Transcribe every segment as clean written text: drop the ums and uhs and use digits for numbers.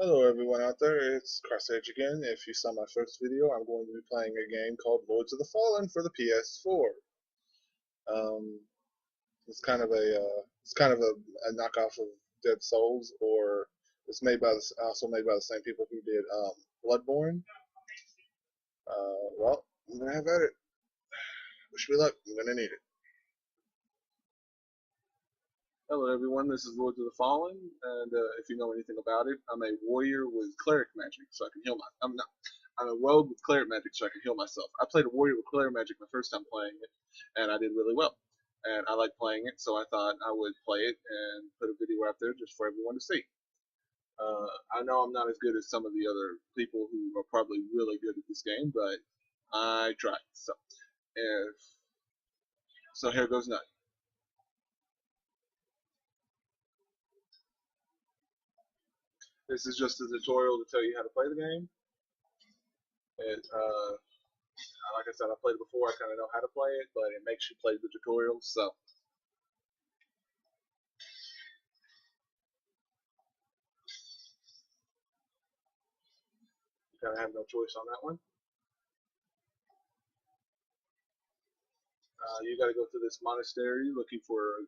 Hello everyone out there, it's CrossEdge again. If you saw my first video, I'm going to be playing a game called Lords of the Fallen for the PS4. Um, it's kind of a knockoff of Dead Souls, or it's also made by the same people who did Bloodborne. Well, I'm gonna have at it. Wish me luck. I'm gonna need it. Hello everyone, this is Lords of the Fallen, and if you know anything about it, I'm a warrior with cleric magic, so I can heal my. I'm a rogue with cleric magic, so I can heal myself. I played a warrior with cleric magic my first time playing it, and I did really well. And I like playing it, so I thought I would play it and put a video out there just for everyone to see. I know I'm not as good as some of the other people who are probably really good at this game, but I tried. If, so here goes nothing. This is just a tutorial to tell you how to play the game. Like I said, I played it before. I kind of know how to play it, but it makes you play the tutorials. So you kind of have no choice on that one. You got to go through this monastery looking for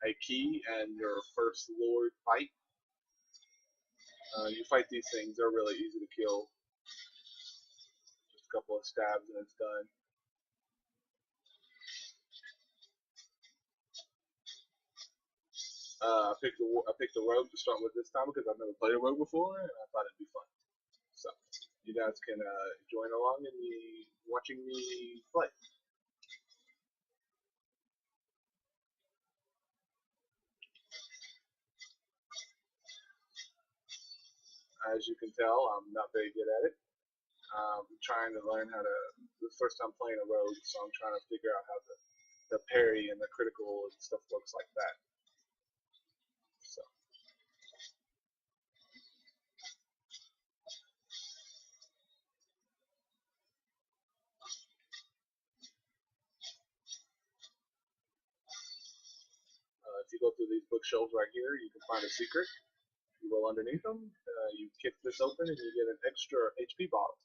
a key and your first lord fight. You fight these things; they're really easy to kill. Just a couple of stabs and it's done. I picked a rogue to start with this time because I've never played a rogue before, and I thought it'd be fun. So you guys can join along in me watching me play. As you can tell, I'm not very good at it. I'm trying to learn how to. This is the first time playing a rogue, so I'm trying to figure out how the parry and the critical and stuff works like that. So if you go through these bookshelves right here, you can find a secret. You roll underneath them, you kick this open, and you get an extra HP bottle.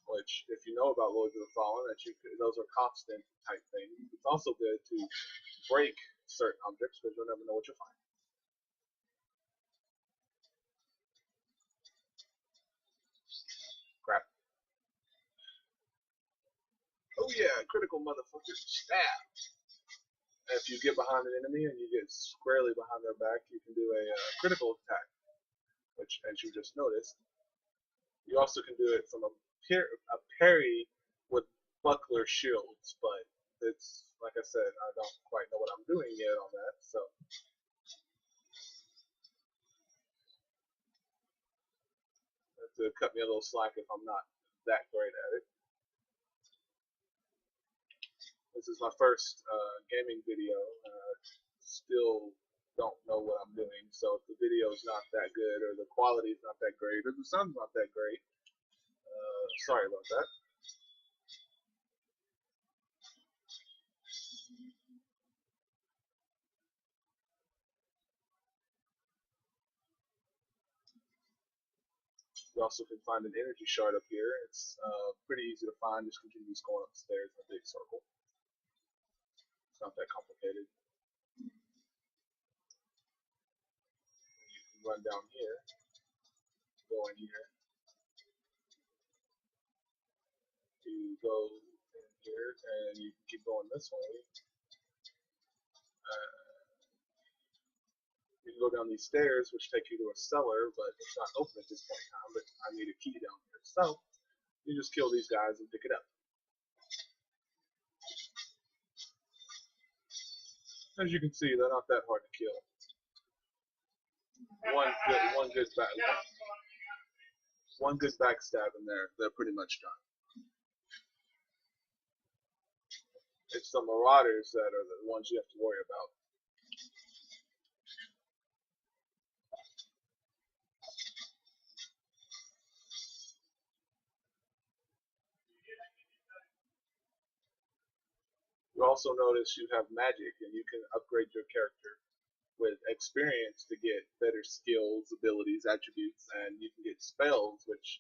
Which, if you know about Lords of the Fallen, those are constant type things. It's also good to break certain objects because you'll never know what you'll find. Crap. Oh yeah, critical motherfucker. Stab. If you get behind an enemy and you get squarely behind their back, you can do a critical attack, which, as you just noticed, you also can do it from a parry with buckler shields, but it's like I said, I don't quite know what I'm doing yet on that, so to cut me a little slack if I'm not that great at it. This is my first gaming video. Still don't know what I'm doing, so if the video is not that good, or the quality is not that great, or the sound's not that great, sorry about that. You also can find an energy shard up here. It's pretty easy to find. Just continue going upstairs in a big circle. It's not that complicated. You can run down here, go in here, you go in here, and you can keep going this way. You can go down these stairs, which take you to a cellar, but it's not open at this point in time. But I need a key down here, so you just kill these guys and pick it up. As you can see, they're not that hard to kill. One good backstab in there, they're pretty much done. It's the marauders that are the ones you have to worry about. You also notice you have magic, and you can upgrade your character. with experience to get better skills, abilities, attributes, and you can get spells, which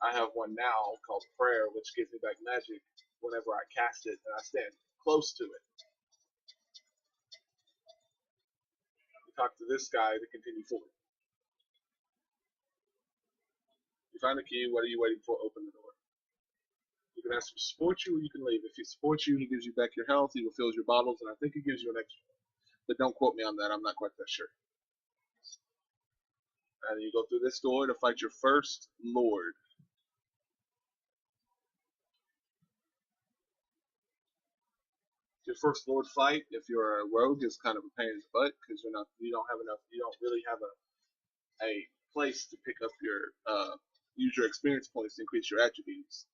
I have one now called Prayer, which gives me back magic whenever I cast it and I stand close to it. You talk to this guy to continue forward. You find the key. What are you waiting for? Open the door. You can ask him to support you, or you can leave. If he supports you, he gives you back your health. He refills your bottles, and I think he gives you an extra. But don't quote me on that. I'm not quite that sure. And you go through this door to fight your first lord. Your first lord fight, if you're a rogue, is kind of a pain in the butt because you don't really have a place to pick up your use your experience points to increase your attributes.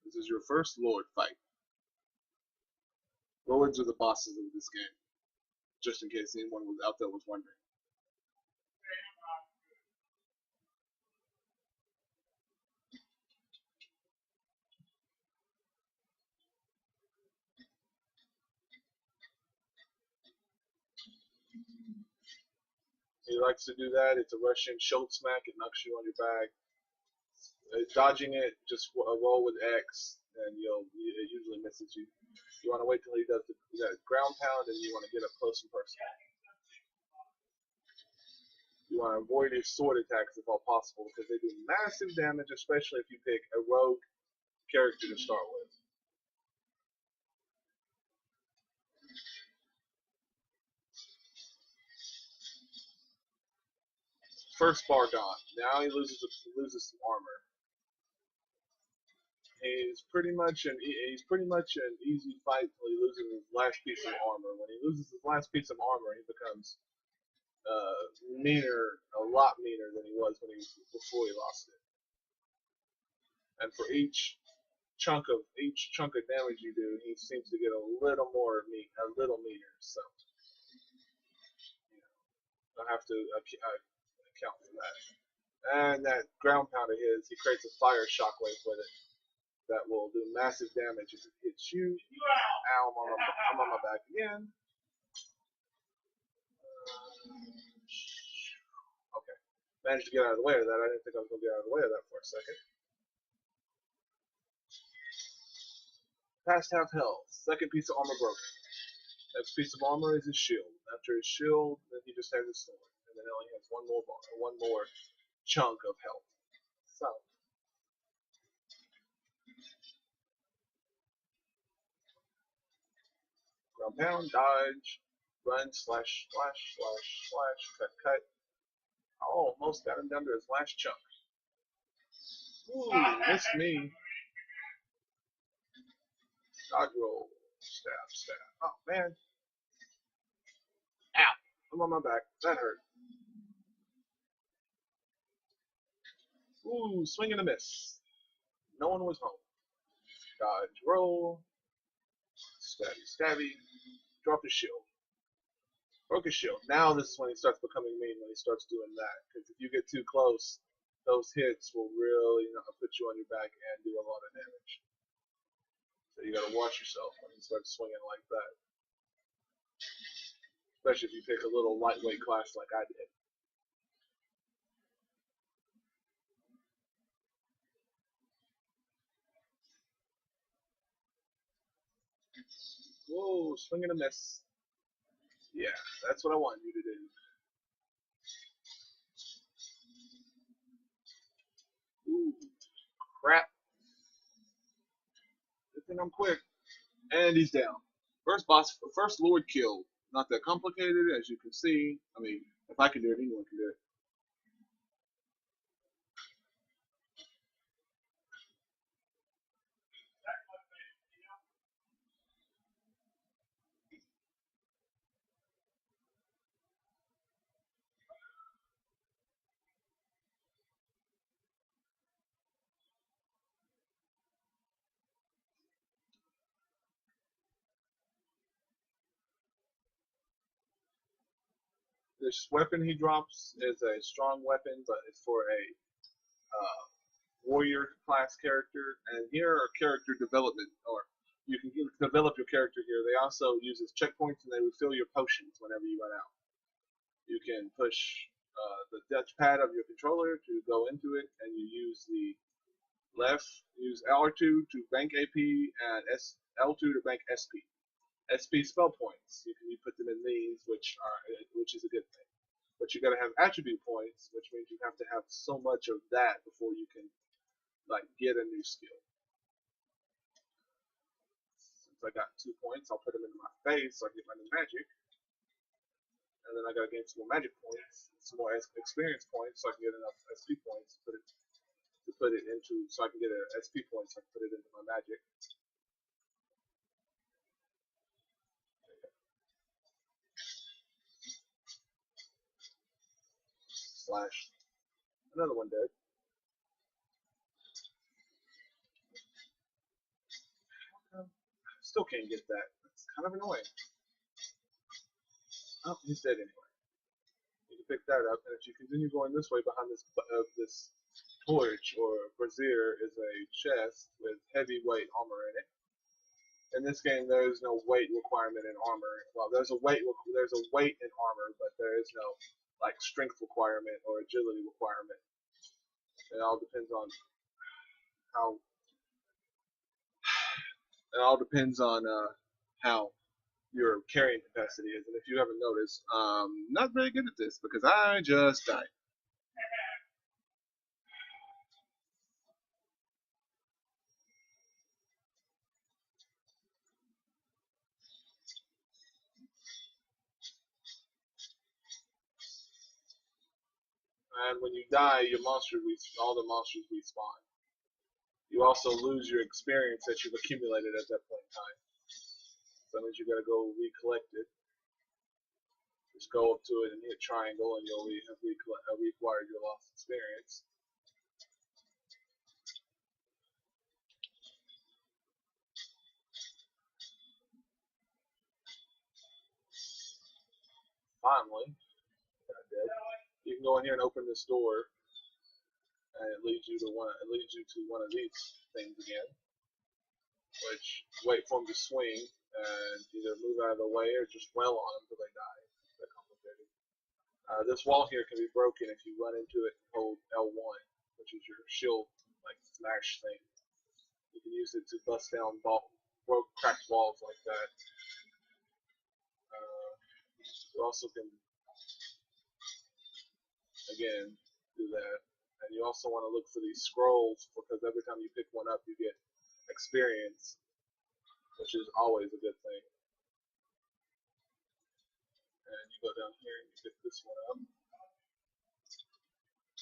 This is your first lord fight. Lords are the bosses of this game, just in case anyone was out there was wondering. He likes to do that. It's a Russian shoulder smack. It knocks you on your back. Dodging it, just roll with X, and it usually misses you. You want to wait till he does the ground pound, and you want to get up close and personal. You want to avoid his sword attacks if all possible, because they do massive damage, especially if you pick a rogue character to start with. First bar gone. Now he loses some armor. He's pretty much an easy fight till he loses his last piece of armor. When he loses his last piece of armor, he becomes a lot meaner than he was before he lost it. And for each chunk of damage you do, he seems to get a little meaner. So I have to account for that. And that ground pound of his, he creates a fire shockwave with it that will do massive damage if it hits you. Ow, I'm on my back again. Okay. Managed to get out of the way of that. I didn't think I was going to get out of the way of that for a second. Past half health. Second piece of armor broken. Next piece of armor is his shield. After his shield, then he just has his sword. And then he only has one more chunk of health. So. Ground pound, dodge, run, slash, cut. Oh, almost got him down to his last chunk. Ooh, missed me. Dodge roll. Stab. Oh, man. Ow. I'm on my back. That hurt. Ooh, swing and a miss. No one was home. Dodge roll. Stabby. Drop his shield. Broke his shield. Now this is when he starts becoming mean, when he starts doing that. Because if you get too close, those hits will really put you on your back and do a lot of damage. So you gotta watch yourself when you start swinging like that. Especially if you pick a little lightweight class like I did. Whoa, swing and a miss. Yeah, that's what I want you to do. Ooh, crap. Good thing I'm quick. And he's down. First Lord killed. Not that complicated, as you can see. I mean, if I can do it, anyone can do it. this weapon he drops is a strong weapon, but it's for a warrior class character. And here are character development, or you can develop your character here. They also use as checkpoints, and they refill your potions whenever you run out. You can push the touchpad of your controller to go into it, and you use the left, use R2 to bank AP, and L2 to bank SP. SP spell points. You put them in these, which is a good thing. But you got to have attribute points, which means you have to have so much of that before you can like get a new skill. Since I got 2 points, I'll put them into my face so I get my new magic. And then I gotta gain some more magic points, some more experience points, so I can get enough SP points to put it into, so I can get an SP point, so I can put it into my magic. Slash. Another one dead. Still can't get that. It's kind of annoying. Oh, he's dead anyway. You can pick that up, and if you continue going this way, behind this torch or brazier is a chest with heavyweight armor in it. In this game, there is no weight requirement in armor. Well, there's a weight in armor, but there is no like strength requirement or agility requirement. It all depends on how. It all depends on how your carrying capacity is. And if you haven't noticed, not very good at this because I just died. And when you die, all the monsters respawn. You also lose your experience that you've accumulated at that point in time. So that means you gotta go recollect it. Just go up to it and hit triangle, and you'll have reacquired your lost experience. Finally, you can go in here and open this door, and it leads you to one of these things again. Which wait for them to swing and either move out of the way or just dwell on them until they die. They're complicated. This wall here can be broken if you run into it and hold L1, which is your shield like smash thing. You can use it to bust down cracked walls like that. You also can, again, do that. And you also want to look for these scrolls because every time you pick one up, you get experience, which is always a good thing. And you go down here and you pick this one up.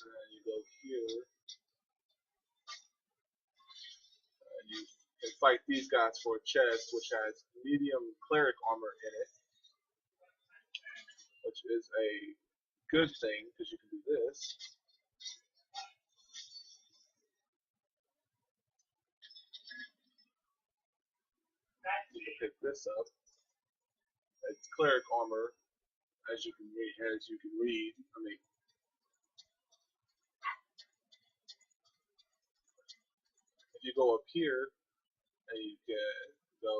And you go here. And you can fight these guys for a chest, which has medium cleric armor in it. Which is a good thing, because you can do this. You can pick this up. It's cleric armor, as you can read. I mean, if you go up here, and you can go.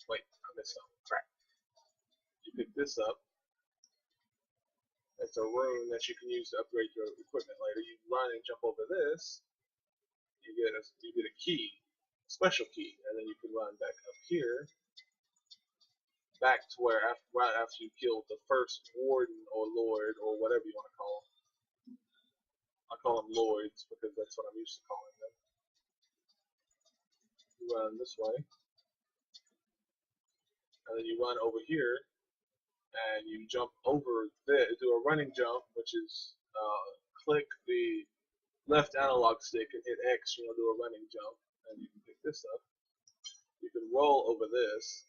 Wait, I missed something. Crap. You pick this up. It's a rune that you can use to upgrade your equipment later. You run and jump over this. You get a key, special key, and then you can run back up here, back to where right after you killed the first warden or lord or whatever you want to call them. I call them lords because that's what I'm used to calling them. You run this way, and then you run over here. And you jump over there, do a running jump, which is click the left analog stick and hit X, and you'll do a running jump, and you can pick this up. You can roll over this,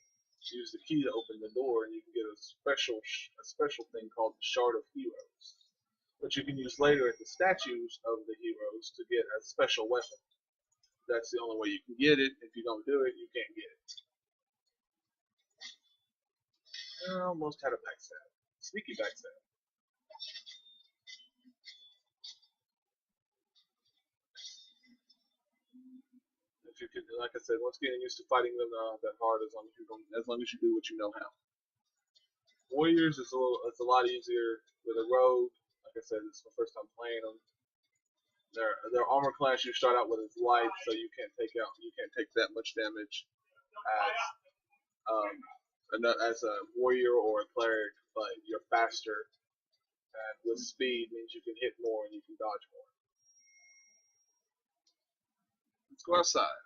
use the key to open the door, and you can get a special thing called the Shard of Heroes, which you can use later at the statues of the heroes to get a special weapon. That's the only way you can get it. If you don't do it, you can't get it. I almost had a backstab. Sneaky backstab. If you could, like I said, once getting used to fighting them that hard, as long as you do what you know how. Warriors is it's a lot easier with a rogue. Like I said, it's my first time playing them. Their armor class you start out with is light, so you can't take that much damage as a warrior or a cleric, but you're faster, and with speed means you can hit more and you can dodge more. Let's go outside.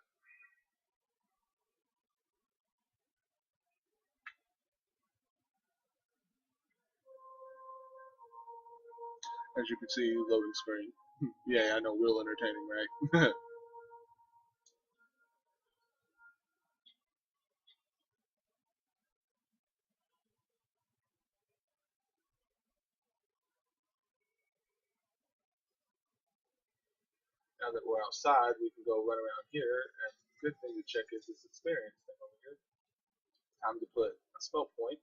As you can see, loading screen. Yeah, I know, real entertaining, right? Now that we're outside, we can go run around here, and the good thing to check is this experience thing over here. Time to put a spell point,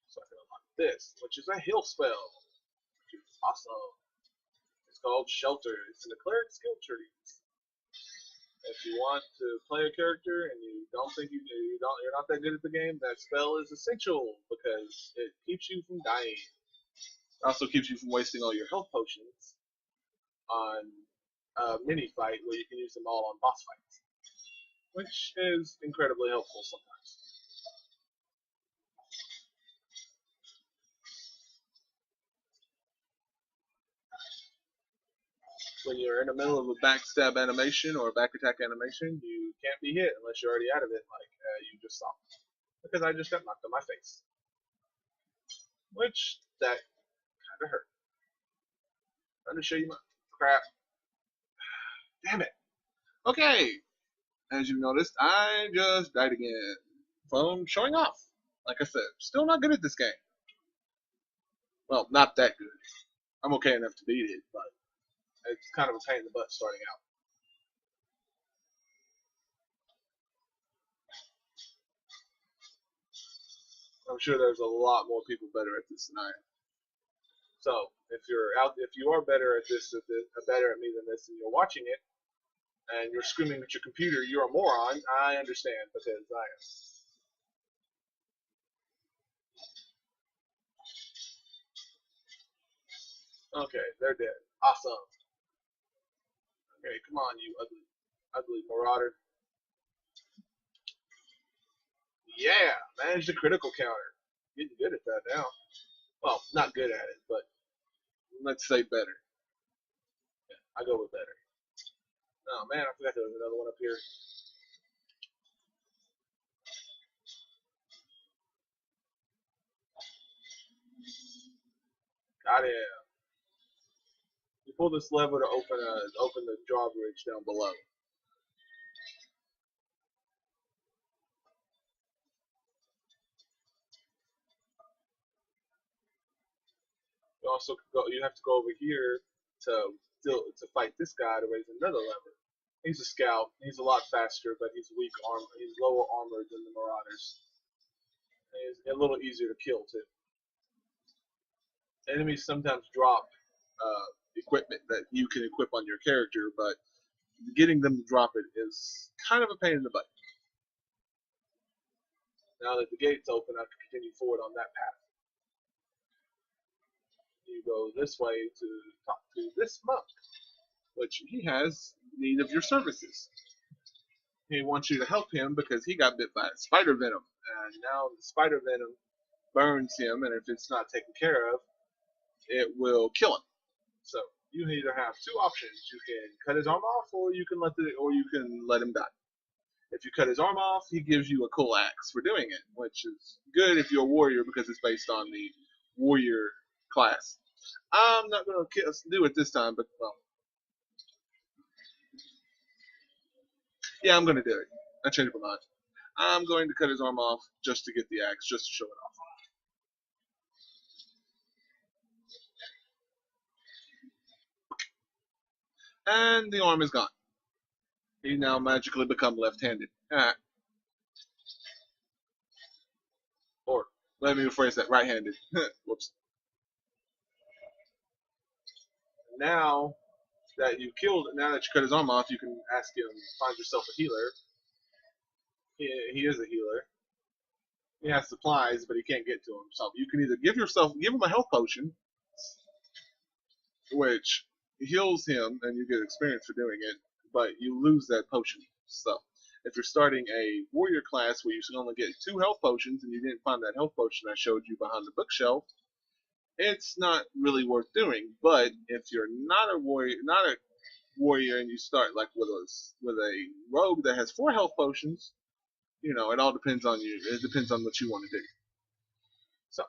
so I can unlock this, which is a heal spell, which is awesome. It's called Shelter. It's in the cleric skill trees. If you want to play a character and you don't think you're not that good at the game, that spell is essential because it keeps you from dying. It also keeps you from wasting all your health potions on a mini fight where you can use them all on boss fights, which is incredibly helpful sometimes. When you're in the middle of a backstab animation or a back attack animation, you can't be hit unless you're already out of it, like you just saw. Because I just got knocked on my face. Which, that kind of hurt. Let me show you my crap. Damn it. Okay. As you noticed, I just died again from showing off. Like I said, still not good at this game. Well, not that good. I'm okay enough to beat it, but it's kind of a pain in the butt starting out. I'm sure there's a lot more people better at this than I am. So if you are better at this, better at me than this, and you're watching it, and you're screaming at your computer, you're a moron. I understand because I am. Okay, they're dead. Awesome. Okay, come on, you ugly marauder. Yeah, manage the critical counter. Getting good at that now. Well, not good at it, but let's say better. Yeah, I go with better. Oh man, I forgot there was another one up here. Got him. You pull this lever to open the drawbridge down below. You have to go over here to fight this guy to raise another lever. He's a scout. He's a lot faster, but he's weak armor. He's lower armored than the Marauders. He's a little easier to kill too. Enemies sometimes drop equipment that you can equip on your character, but getting them to drop it is kind of a pain in the butt. Now that the gate's open, I can continue forward on that path. You go this way to talk to this monk, which he has need of your services. He wants you to help him because he got bit by spider venom, and now the spider venom burns him, and if it's not taken care of, it will kill him. So you either have two options: you can cut his arm off, or you can let him die. If you cut his arm off, he gives you a cool axe for doing it, which is good if you're a warrior because it's based on the warrior class. I'm not going to do it this time, but well, yeah, I'm going to do it. I changed my mind. I'm going to cut his arm off just to get the axe, just to show it off. And the arm is gone. He now magically become left-handed. Or Let me rephrase that. Right-handed. Whoops. Now that you cut his arm off, you can ask him, find yourself a healer. He is a healer. He has supplies, but he can't get to them. So you can either give him a health potion, which heals him, and you get experience for doing it, but you lose that potion. So if you're starting a warrior class where you can only get 2 health potions, and you didn't find that health potion I showed you behind the bookshelf, it's not really worth doing. But if you're not a warrior, and you start like with a rogue that has 4 health potions, it all depends on you. It depends on what you want to do. So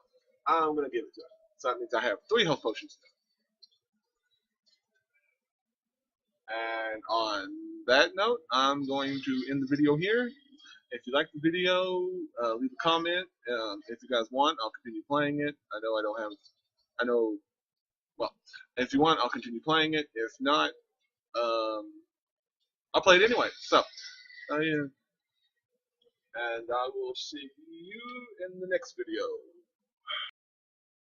I'm gonna give it to him. So that means I have 3 health potions now. And on that note, I'm going to end the video here. If you like the video, leave a comment. If you guys want, I'll continue playing it. Well, if you want, I'll continue playing it. If not, I'll play it anyway. So, and I will see you in the next video.